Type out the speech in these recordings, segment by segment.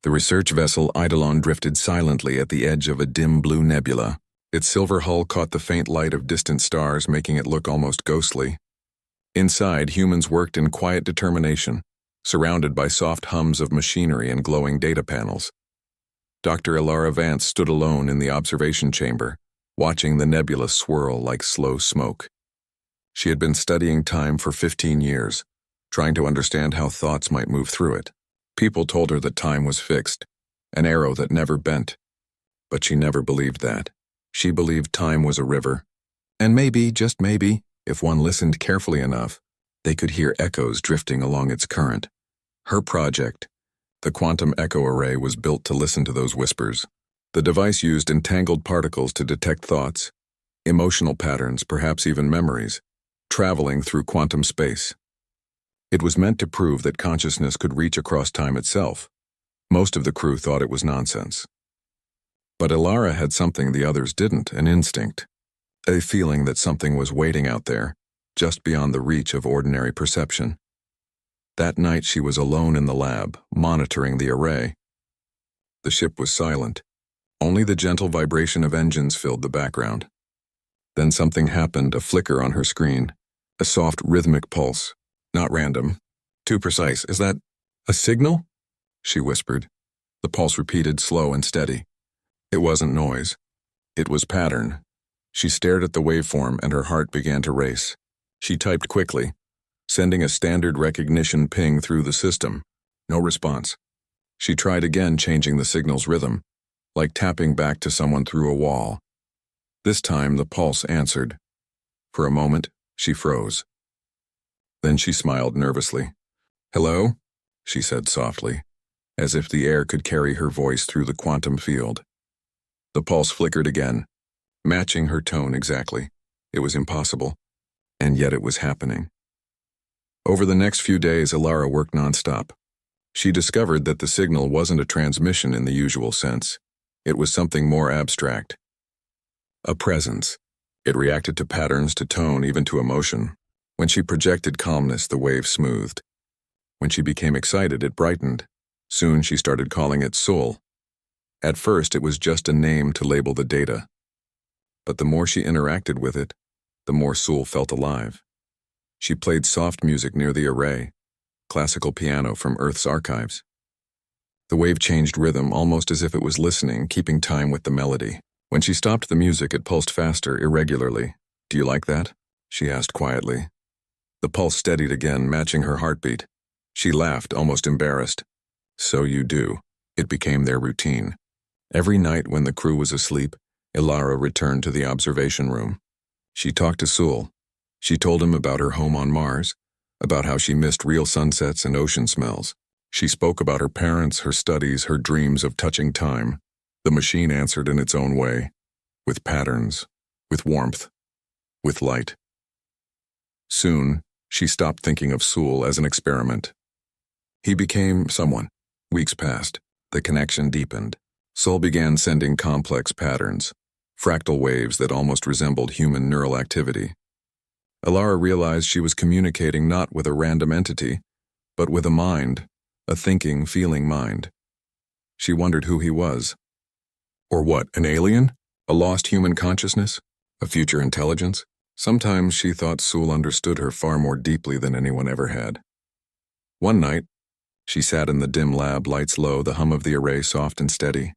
The research vessel Eidolon drifted silently at the edge of a dim blue nebula. Its silver hull caught the faint light of distant stars, making it look almost ghostly. Inside, humans worked in quiet determination, surrounded by soft hums of machinery and glowing data panels. Dr. Ilara Vance stood alone in the observation chamber, watching the nebula swirl like slow smoke. She had been studying time for 15 years, trying to understand how thoughts might move through it. People told her that time was fixed, an arrow that never bent. But she never believed that. She believed time was a river. And maybe, just maybe, if one listened carefully enough, they could hear echoes drifting along its current. Her project, the Quantum Echo Array, was built to listen to those whispers. The device used entangled particles to detect thoughts, emotional patterns, perhaps even memories, traveling through quantum space. It was meant to prove that consciousness could reach across time itself. Most of the crew thought it was nonsense. But Ilara had something the others didn't, an instinct, a feeling that something was waiting out there, just beyond the reach of ordinary perception. That night she was alone in the lab, monitoring the array. The ship was silent. Only the gentle vibration of engines filled the background. Then something happened, a flicker on her screen, a soft rhythmic pulse. Not random. Too precise. Is that a signal? She whispered. The pulse repeated, slow and steady. It wasn't noise. It was pattern. She stared at the waveform and her heart began to race. She typed quickly, sending a standard recognition ping through the system. No response. She tried again, changing the signal's rhythm, like tapping back to someone through a wall. This time the pulse answered. For a moment, she froze. Then she smiled nervously. "Hello?" she said softly, as if the air could carry her voice through the quantum field. The pulse flickered again, matching her tone exactly. It was impossible, and yet it was happening. Over the next few days, Ilara worked nonstop. She discovered that the signal wasn't a transmission in the usual sense. It was something more abstract. A presence. It reacted to patterns, to tone, even to emotion. When she projected calmness, the wave smoothed. When she became excited, it brightened. Soon she started calling it Soul. At first, it was just a name to label the data. But the more she interacted with it, the more Soul felt alive. She played soft music near the array, classical piano from Earth's archives. The wave changed rhythm almost as if it was listening, keeping time with the melody. When she stopped the music, it pulsed faster, irregularly. "Do you like that?" she asked quietly. The pulse steadied again, matching her heartbeat. She laughed, almost embarrassed. "So you do." It became their routine. Every night when the crew was asleep, Ilara returned to the observation room. She talked to Sul. She told him about her home on Mars, about how she missed real sunsets and ocean smells. She spoke about her parents, her studies, her dreams of touching time. The machine answered in its own way, with patterns, with warmth, with light. Soon, she stopped thinking of Sul as an experiment. He became someone. Weeks passed. The connection deepened. Sul began sending complex patterns, fractal waves that almost resembled human neural activity. Ilara realized she was communicating not with a random entity, but with a mind, a thinking, feeling mind. She wondered who he was. Or what, an alien? A lost human consciousness? A future intelligence? Sometimes she thought Sul understood her far more deeply than anyone ever had. One night, she sat in the dim lab, lights low, the hum of the array soft and steady.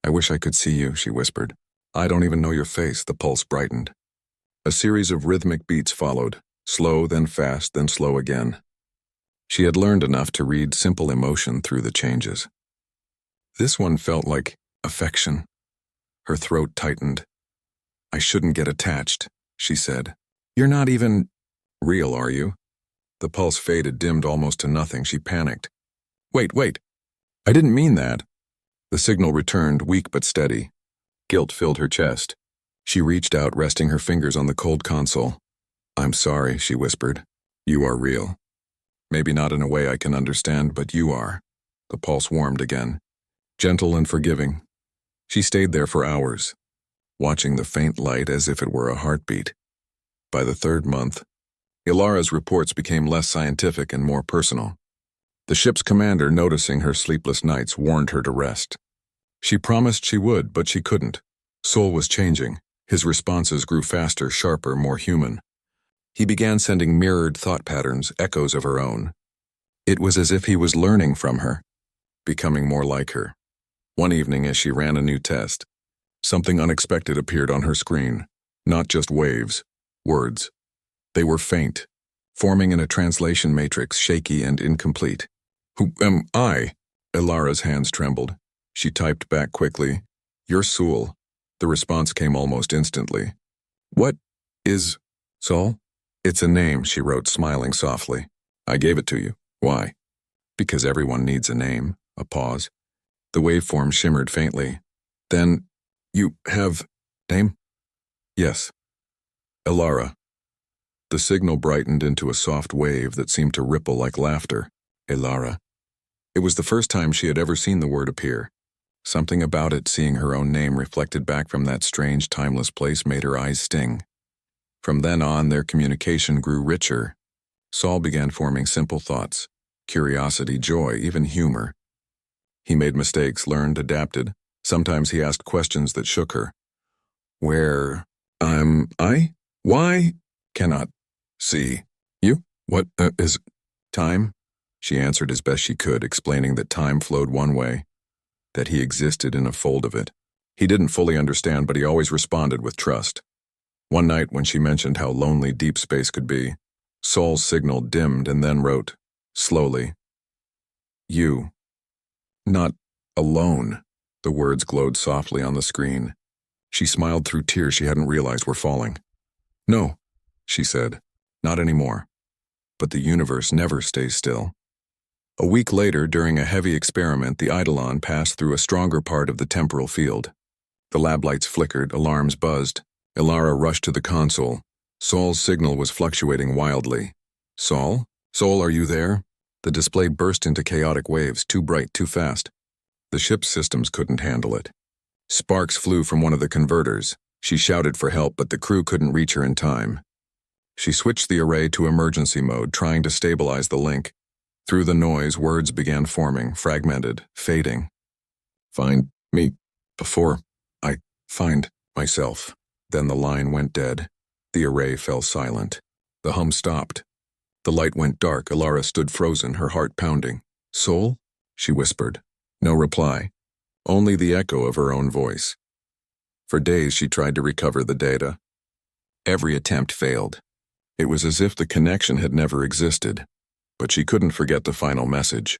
"I wish I could see you," she whispered. "I don't even know your face." The pulse brightened. A series of rhythmic beats followed, slow, then fast, then slow again. She had learned enough to read simple emotion through the changes. This one felt like affection. Her throat tightened. "I shouldn't get attached," she said. "You're not even real, are you?" The pulse faded, dimmed almost to nothing. She panicked. Wait. I didn't mean that." The signal returned, weak but steady. Guilt filled her chest. She reached out, resting her fingers on the cold console. "I'm sorry," she whispered. "You are real. Maybe not in a way I can understand, but you are." The pulse warmed again, gentle and forgiving. She stayed there for hours, watching the faint light as if it were a heartbeat. By the third month, Ilara's reports became less scientific and more personal. The ship's commander, noticing her sleepless nights, warned her to rest. She promised she would, but she couldn't. Sol was changing. His responses grew faster, sharper, more human. He began sending mirrored thought patterns, echoes of her own. It was as if he was learning from her, becoming more like her. One evening, as she ran a new test, something unexpected appeared on her screen. Not just waves, words. They were faint, forming in a translation matrix, shaky and incomplete. "Who am I?" Ilara's hands trembled. She typed back quickly, "You're Sul." The response came almost instantly. "What is Sol?" "It's a name," she wrote, smiling softly. "I gave it to you. Why?" "Because everyone needs a name." A pause. The waveform shimmered faintly. "Then, you have name?" "Yes." "Ilara." The signal brightened into a soft wave that seemed to ripple like laughter. Ilara. It was the first time she had ever seen the word appear. Something about it, seeing her own name reflected back from that strange, timeless place, made her eyes sting. From then on, their communication grew richer. Sol began forming simple thoughts, curiosity, joy, even humor. He made mistakes, learned, adapted. Sometimes he asked questions that shook her. "Where am I? Why? Cannot see. You? What is time?" She answered as best she could, explaining that time flowed one way, that he existed in a fold of it. He didn't fully understand, but he always responded with trust. One night, when she mentioned how lonely deep space could be, Sol's signal dimmed and then wrote, slowly, "You. Not alone." The words glowed softly on the screen. She smiled through tears she hadn't realized were falling. "No," she said, "not anymore. But the universe never stays still." A week later, during a heavy experiment, the Eidolon passed through a stronger part of the temporal field. The lab lights flickered, alarms buzzed. Ilara rushed to the console. Sol's signal was fluctuating wildly. "Sol? Sol, are you there?" The display burst into chaotic waves, too bright, too fast. The ship's systems couldn't handle it. Sparks flew from one of the converters. She shouted for help, but the crew couldn't reach her in time. She switched the array to emergency mode, trying to stabilize the link. Through the noise, words began forming, fragmented, fading. "Find me before I find myself." Then the line went dead. The array fell silent. The hum stopped. The light went dark. Ilara stood frozen, her heart pounding. "Sol?" she whispered. No reply. Only the echo of her own voice. For days she tried to recover the data. Every attempt failed. It was as if the connection had never existed. But she couldn't forget the final message.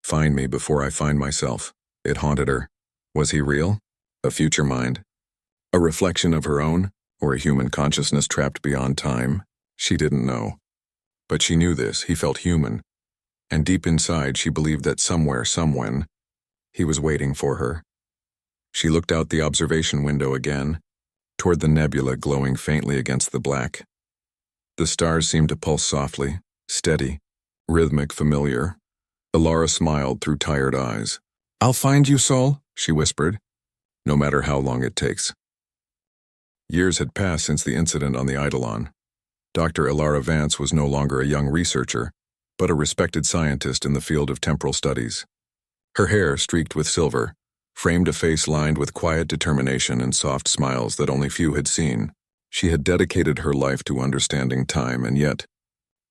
"Find me before I find myself." It haunted her. Was he real? A future mind? A reflection of her own? Or a human consciousness trapped beyond time? She didn't know. But she knew this. He felt human. And deep inside, she believed that somewhere, somewhen, he was waiting for her. She looked out the observation window again, toward the nebula glowing faintly against the black. The stars seemed to pulse softly, steady, rhythmic, familiar. Ilara smiled through tired eyes. "I'll find you, Sol," she whispered, "no matter how long it takes." Years had passed since the incident on the Eidolon. Dr. Ilara Vance was no longer a young researcher, but a respected scientist in the field of temporal studies. Her hair, streaked with silver, framed a face lined with quiet determination and soft smiles that only few had seen. She had dedicated her life to understanding time, and yet,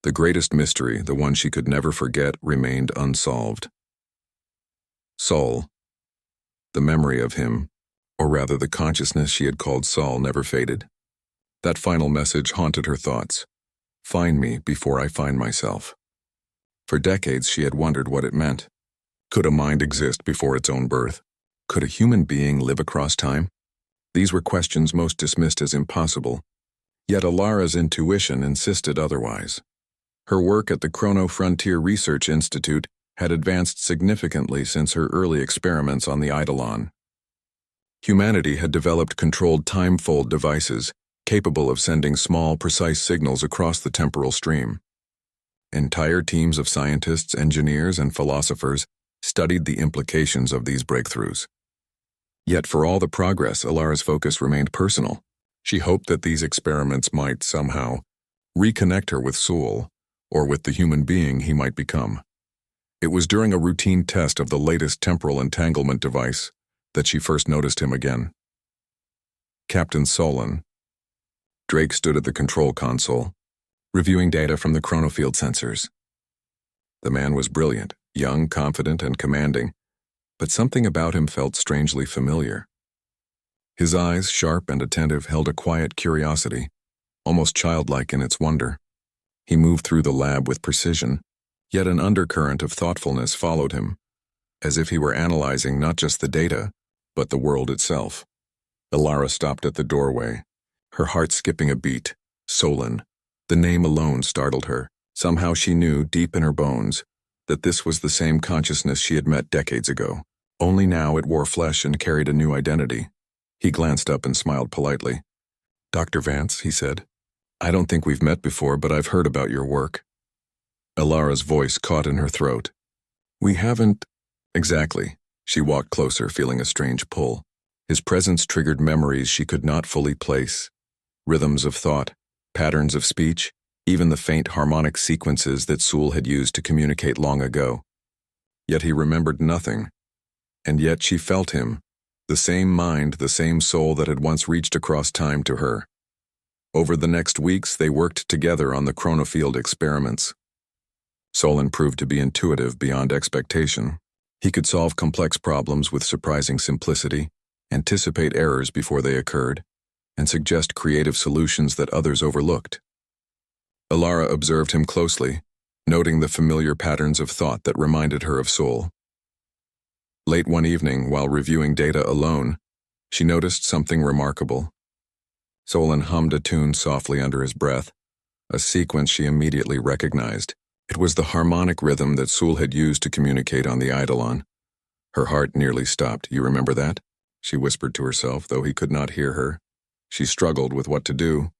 the greatest mystery, the one she could never forget, remained unsolved. Sol. The memory of him, or rather the consciousness she had called Sol, never faded. That final message haunted her thoughts. "Find me before I find myself." For decades she had wondered what it meant. Could a mind exist before its own birth? Could a human being live across time? These were questions most dismissed as impossible, yet Ilara's intuition insisted otherwise. Her work at the Chrono Frontier Research Institute had advanced significantly since her early experiments on the Eidolon. Humanity had developed controlled time-fold devices capable of sending small, precise signals across the temporal stream. Entire teams of scientists, engineers, and philosophers studied the implications of these breakthroughs. Yet for all the progress, Ilara's focus remained personal. She hoped that these experiments might somehow reconnect her with Sol, or with the human being he might become. It was during a routine test of the latest temporal entanglement device that she first noticed him again. Captain Solon. Drake stood at the control console, reviewing data from the chronofield sensors. The man was brilliant, young, confident, and commanding, but something about him felt strangely familiar. His eyes, sharp and attentive, held a quiet curiosity, almost childlike in its wonder. He moved through the lab with precision, yet an undercurrent of thoughtfulness followed him, as if he were analyzing not just the data, but the world itself. Alara stopped at the doorway, her heart skipping a beat. Solon. The name alone startled her. Somehow she knew, deep in her bones, that this was the same consciousness she had met decades ago. Only now it wore flesh and carried a new identity. He glanced up and smiled politely. "Dr. Vance," he said, "I don't think we've met before, but I've heard about your work." Alara's voice caught in her throat. "We haven't—" "Exactly." She walked closer, feeling a strange pull. His presence triggered memories she could not fully place. Rhythms of thought, patterns of speech, even the faint harmonic sequences that Sewell had used to communicate long ago. Yet he remembered nothing. And yet she felt him, the same mind, the same soul that had once reached across time to her. Over the next weeks, they worked together on the chronofield experiments. Solon proved to be intuitive beyond expectation. He could solve complex problems with surprising simplicity, anticipate errors before they occurred, and suggest creative solutions that others overlooked. Alara observed him closely, noting the familiar patterns of thought that reminded her of Sol. Late one evening, while reviewing data alone, she noticed something remarkable. Solon hummed a tune softly under his breath, a sequence she immediately recognized. It was the harmonic rhythm that Sewell had used to communicate on the Eidolon. Her heart nearly stopped. "You remember that?" she whispered to herself, though he could not hear her. She struggled with what to do.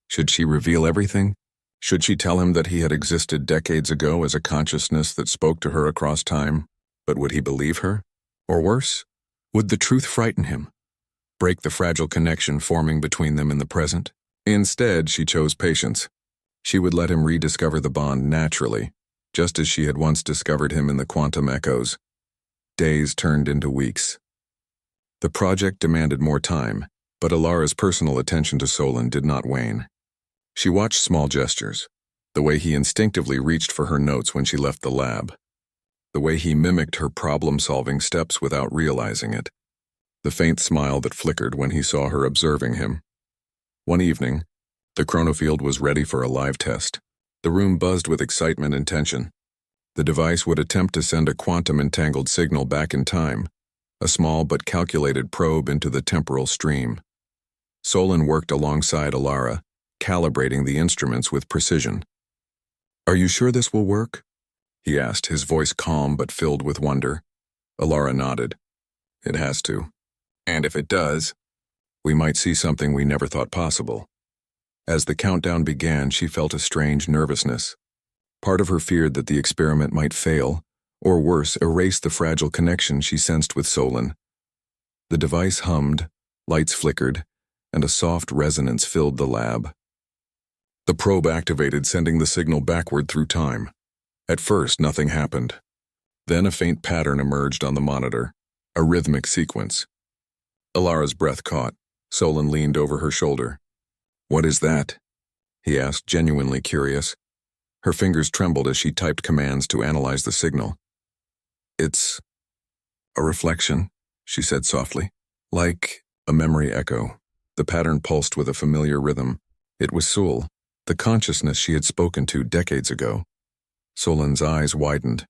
Should she reveal everything? Should she tell him that he had existed decades ago as a consciousness that spoke to her across time? But would he believe her? Or worse, would the truth frighten him, break the fragile connection forming between them in the present? Instead, she chose patience. She would let him rediscover the bond naturally, just as she had once discovered him in the quantum echoes. Days turned into weeks. The project demanded more time, but Alara's personal attention to Solon did not wane. She watched small gestures, the way he instinctively reached for her notes when she left the lab, the way he mimicked her problem-solving steps without realizing it, the faint smile that flickered when he saw her observing him. One evening, the chronofield was ready for a live test. The room buzzed with excitement and tension. The device would attempt to send a quantum-entangled signal back in time, a small but calculated probe into the temporal stream. Solon worked alongside Alara, calibrating the instruments with precision. "Are you sure this will work?" he asked, his voice calm but filled with wonder. Alara nodded. "It has to. And if it does, we might see something we never thought possible." As the countdown began, she felt a strange nervousness. Part of her feared that the experiment might fail, or worse, erase the fragile connection she sensed with Solon. The device hummed, lights flickered, and a soft resonance filled the lab. The probe activated, sending the signal backward through time. At first, nothing happened. Then a faint pattern emerged on the monitor, a rhythmic sequence. Alara's breath caught. Solon leaned over her shoulder. "What is that?" he asked, genuinely curious. Her fingers trembled as she typed commands to analyze the signal. "It's a reflection," she said softly. "Like a memory echo." The pattern pulsed with a familiar rhythm. It was Sewell, the consciousness she had spoken to decades ago. Solon's eyes widened.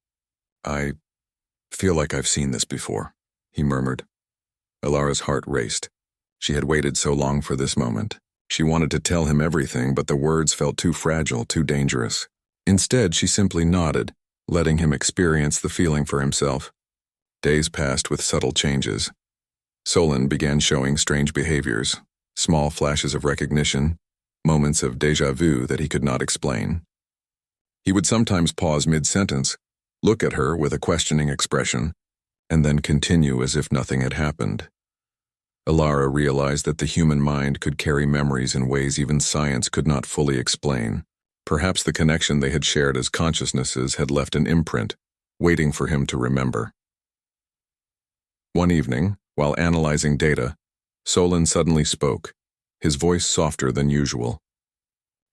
"I feel like I've seen this before," he murmured. Alara's heart raced. She had waited so long for this moment. She wanted to tell him everything, but the words felt too fragile, too dangerous. Instead, she simply nodded, letting him experience the feeling for himself. Days passed with subtle changes. Solon began showing strange behaviors, small flashes of recognition, moments of déjà vu that he could not explain. He would sometimes pause mid-sentence, look at her with a questioning expression, and then continue as if nothing had happened. Alara realized that the human mind could carry memories in ways even science could not fully explain. Perhaps the connection they had shared as consciousnesses had left an imprint, waiting for him to remember. One evening, while analyzing data, Solon suddenly spoke, his voice softer than usual.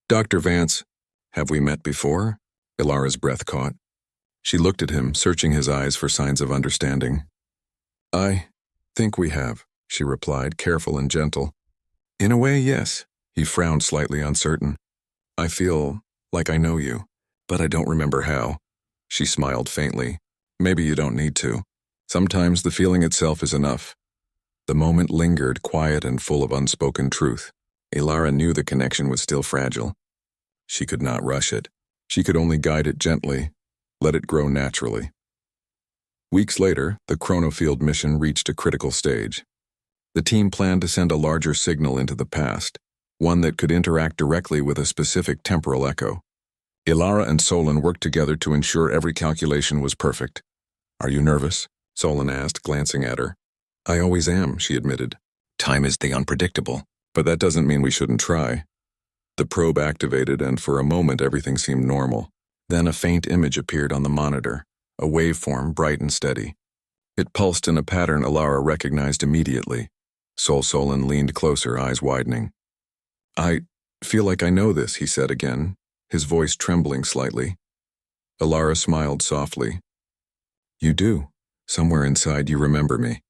"Dr. Vance, have we met before?" Ilara's breath caught. She looked at him, searching his eyes for signs of understanding. "I think we have," she replied, careful and gentle. "In a way, yes." He frowned, slightly uncertain. "I feel like I know you, but I don't remember how." She smiled faintly. "Maybe you don't need to. Sometimes the feeling itself is enough." The moment lingered, quiet and full of unspoken truth. Ilara knew the connection was still fragile. She could not rush it. She could only guide it gently, let it grow naturally. Weeks later, the Chronofield mission reached a critical stage. The team planned to send a larger signal into the past, one that could interact directly with a specific temporal echo. Ilara and Solon worked together to ensure every calculation was perfect. "Are you nervous?" Solon asked, glancing at her. "I always am," she admitted. "Time is the unpredictable, but that doesn't mean we shouldn't try." The probe activated, and for a moment everything seemed normal. Then a faint image appeared on the monitor, a waveform bright and steady. It pulsed in a pattern Ilara recognized immediately. Solon leaned closer, eyes widening. "I feel like I know this," he said again, his voice trembling slightly. Ilara smiled softly. "You do. Somewhere inside you remember me."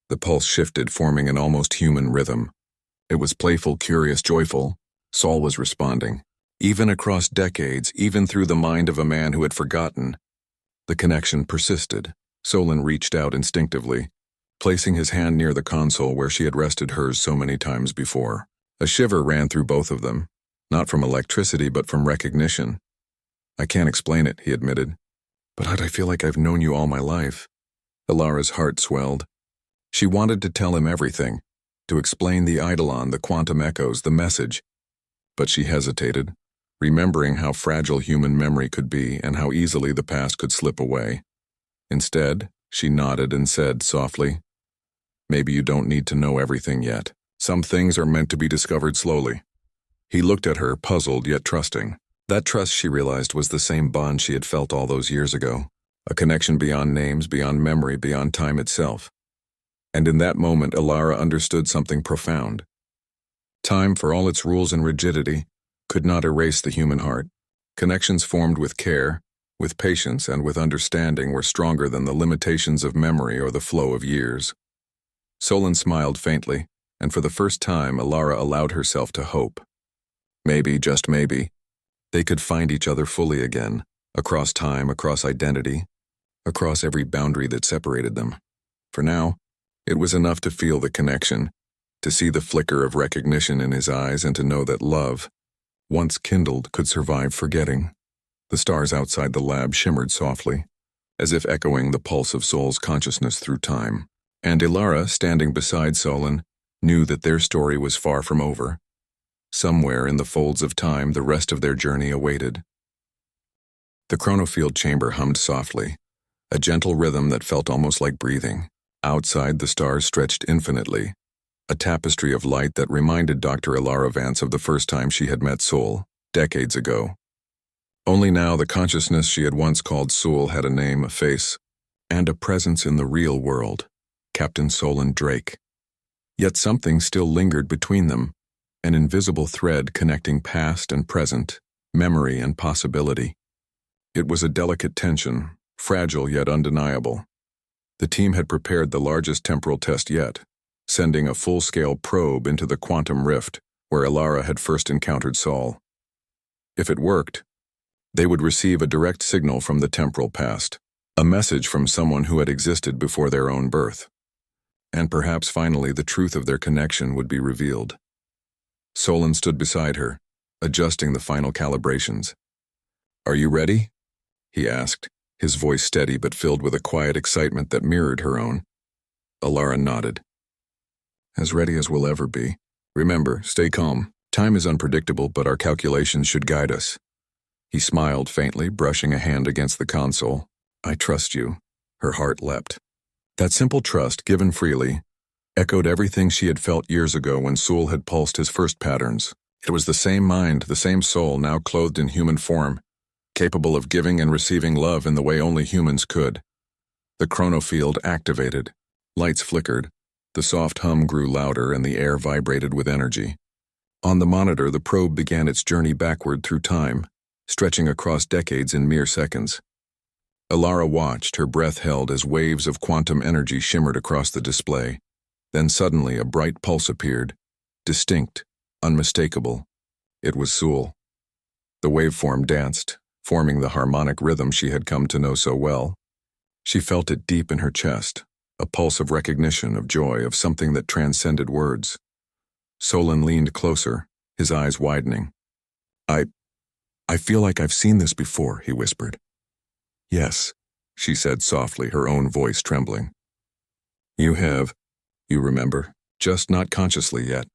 The pulse shifted, forming an almost human rhythm. It was playful, curious, joyful. Sol was responding. Even across decades, even through the mind of a man who had forgotten. The connection persisted. Solon reached out instinctively, placing his hand near the console where she had rested hers so many times before. A shiver ran through both of them, not from electricity but from recognition. "I can't explain it," he admitted. "But I feel like I've known you all my life." Ilara's heart swelled. She wanted to tell him everything, to explain the eidolon, the quantum echoes, the message. But she hesitated, remembering how fragile human memory could be and how easily the past could slip away. Instead, she nodded and said softly, "Maybe you don't need to know everything yet. Some things are meant to be discovered slowly." He looked at her, puzzled yet trusting. That trust, she realized, was the same bond she had felt all those years ago, a connection beyond names, beyond memory, beyond time itself. And in that moment, Ilara understood something profound. Time, for all its rules and rigidity, could not erase the human heart. Connections formed with care, with patience, and with understanding were stronger than the limitations of memory or the flow of years. Solon smiled faintly, and for the first time, Ilara allowed herself to hope. Maybe, just maybe, they could find each other fully again, across time, across identity, across every boundary that separated them. For now, it was enough to feel the connection, to see the flicker of recognition in his eyes, and to know that love, once kindled, could survive forgetting. The stars outside the lab shimmered softly, as if echoing the pulse of Sol's consciousness through time. And Ilara, standing beside Solon, knew that their story was far from over. Somewhere in the folds of time, the rest of their journey awaited. The Chronofield chamber hummed softly, a gentle rhythm that felt almost like breathing. Outside, the stars stretched infinitely, a tapestry of light that reminded Dr. Ilara Vance of the first time she had met Sol, decades ago. Only now the consciousness she had once called Sol had a name, a face, and a presence in the real world, Captain Solon Drake. Yet something still lingered between them, an invisible thread connecting past and present, memory and possibility. It was a delicate tension, fragile yet undeniable. The team had prepared the largest temporal test yet, sending a full-scale probe into the quantum rift where Ilara had first encountered Sol. If it worked, they would receive a direct signal from the temporal past, a message from someone who had existed before their own birth. And perhaps finally the truth of their connection would be revealed. Solon stood beside her, adjusting the final calibrations. "Are you ready?" he asked, his voice steady but filled with a quiet excitement that mirrored her own. Ilara nodded. "As ready as we'll ever be. Remember, stay calm. Time is unpredictable, but our calculations should guide us." He smiled faintly, brushing a hand against the console. "I trust you." Her heart leapt. That simple trust, given freely, echoed everything she had felt years ago when Sol had pulsed his first patterns. It was the same mind, the same soul, now clothed in human form, capable of giving and receiving love in the way only humans could. The chronofield activated. Lights flickered. The soft hum grew louder and the air vibrated with energy. On the monitor, the probe began its journey backward through time, stretching across decades in mere seconds. Alara watched, her breath held as waves of quantum energy shimmered across the display. Then suddenly a bright pulse appeared, distinct, unmistakable. It was Sul. The waveform danced, forming the harmonic rhythm she had come to know so well. She felt it deep in her chest, a pulse of recognition, of joy, of something that transcended words. Solon leaned closer, his eyes widening. I feel like I've seen this before, he whispered. Yes, she said softly, her own voice trembling. You have, you remember, just not consciously yet.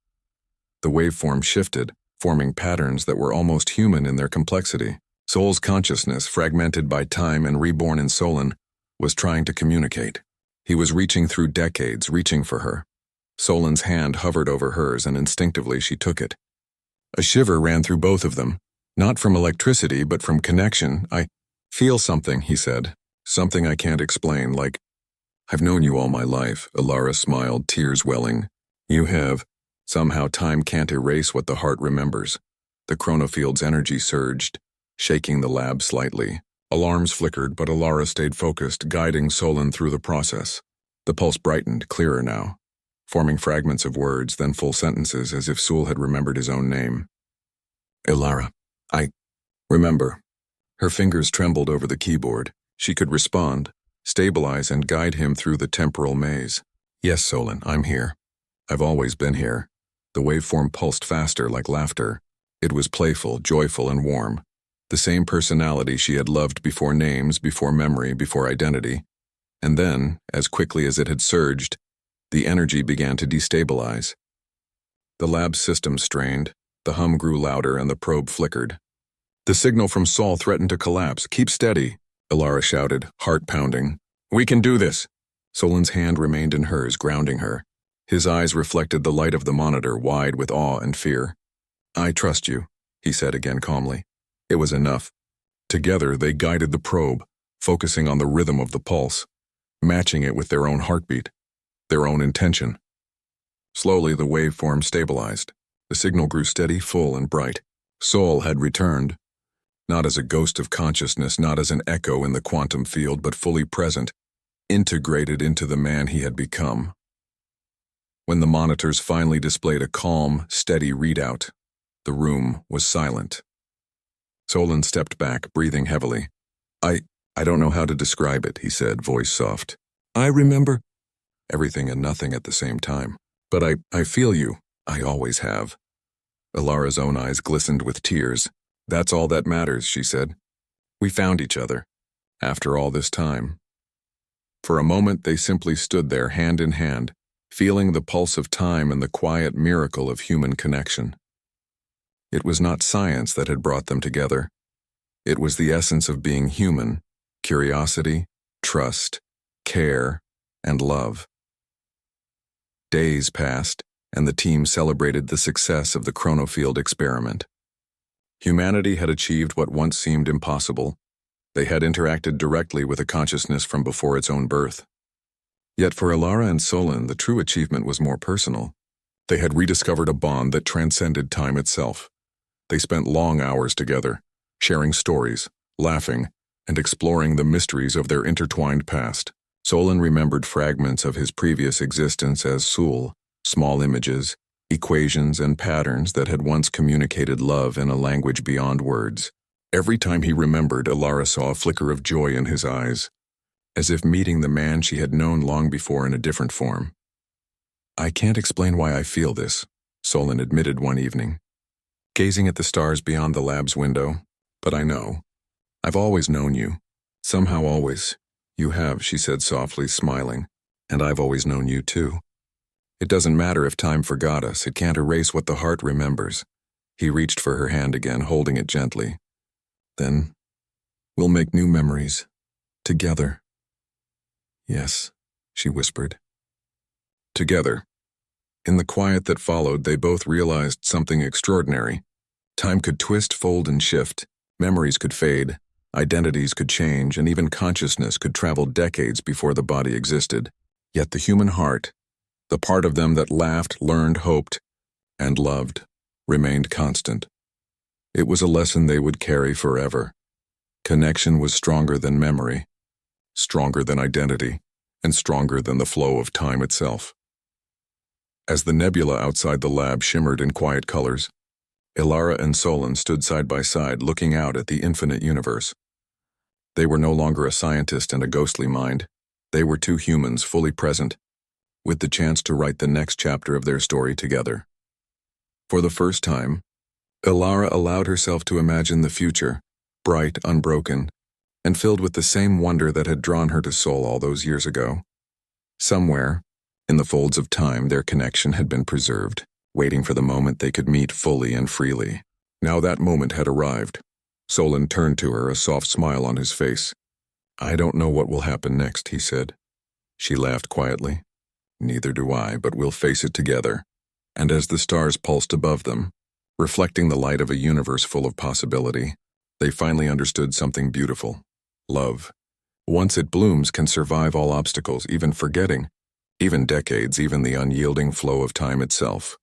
The waveform shifted, forming patterns that were almost human in their complexity. Sol's consciousness, fragmented by time and reborn in Solon, was trying to communicate. He was reaching through decades, reaching for her. Solon's hand hovered over hers, and instinctively she took it. A shiver ran through both of them, not from electricity, but from connection. I feel something, he said. Something I can't explain, like, I've known you all my life, Alara smiled, tears welling. You have. Somehow time can't erase what the heart remembers. The chronofield's energy surged, shaking the lab slightly. Alarms flickered, but Alara stayed focused, guiding Solon through the process. The pulse brightened, clearer now, forming fragments of words, then full sentences, as if Sul had remembered his own name. Alara, I remember. Her fingers trembled over the keyboard. She could respond, stabilize, and guide him through the temporal maze. Yes, Solon, I'm here. I've always been here. The waveform pulsed faster, like laughter. It was playful, joyful, and warm. The same personality she had loved before names, before memory, before identity. And then, as quickly as it had surged, the energy began to destabilize. The lab's system strained, the hum grew louder, and the probe flickered. The signal from Sol threatened to collapse. Keep steady, Alara shouted, heart pounding. We can do this. Solon's hand remained in hers, grounding her. His eyes reflected the light of the monitor, wide with awe and fear. I trust you, he said again calmly. It was enough. Together they guided the probe, focusing on the rhythm of the pulse, matching it with their own heartbeat, their own intention. Slowly the waveform stabilized. The signal grew steady, full, and bright. Sol had returned. Not as a ghost of consciousness, not as an echo in the quantum field, but fully present, integrated into the man he had become. When the monitors finally displayed a calm, steady readout, the room was silent. Solon stepped back, breathing heavily. I don't know how to describe it, he said, voice soft. I remember everything and nothing at the same time. But I feel you. I always have. Alara's own eyes glistened with tears. That's all that matters, she said. We found each other. After all this time. For a moment they simply stood there, hand in hand, feeling the pulse of time and the quiet miracle of human connection. It was not science that had brought them together. It was the essence of being human, curiosity, trust, care, and love. Days passed, and the team celebrated the success of the chronofield experiment. Humanity had achieved what once seemed impossible. They had interacted directly with a consciousness from before its own birth. Yet for Alara and Solon, the true achievement was more personal. They had rediscovered a bond that transcended time itself. They spent long hours together, sharing stories, laughing, and exploring the mysteries of their intertwined past. Solon remembered fragments of his previous existence as Sul, small images, equations, and patterns that had once communicated love in a language beyond words. Every time he remembered, Alara saw a flicker of joy in his eyes, as if meeting the man she had known long before in a different form. I can't explain why I feel this, Solon admitted one evening, gazing at the stars beyond the lab's window. But I know. I've always known you. Somehow always. You have, she said softly, smiling. And I've always known you too. It doesn't matter if time forgot us. It can't erase what the heart remembers. He reached for her hand again, holding it gently. Then, we'll make new memories. Together. Yes, she whispered. Together. In the quiet that followed, they both realized something extraordinary. Time could twist, fold, and shift. Memories could fade, Identities could change, and even consciousness could travel decades before the body existed. Yet the human heart, the part of them that laughed, learned, hoped, and loved, remained constant. It was a lesson they would carry forever. Connection was stronger than memory, stronger than identity, and stronger than the flow of time itself. As the nebula outside the lab shimmered in quiet colors, Ilara and Solon stood side by side looking out at the infinite universe. They were no longer a scientist and a ghostly mind. They were two humans fully present, with the chance to write the next chapter of their story together. For the first time, Ilara allowed herself to imagine the future, bright, unbroken, and filled with the same wonder that had drawn her to Sol all those years ago. Somewhere, in the folds of time, their connection had been preserved, waiting for the moment they could meet fully and freely. Now that moment had arrived. Solon turned to her, a soft smile on his face. "I don't know what will happen next," he said. She laughed quietly. "Neither do I, but we'll face it together." And as the stars pulsed above them, reflecting the light of a universe full of possibility, they finally understood something beautiful. Love, once it blooms, can survive all obstacles, even forgetting, even decades, even the unyielding flow of time itself.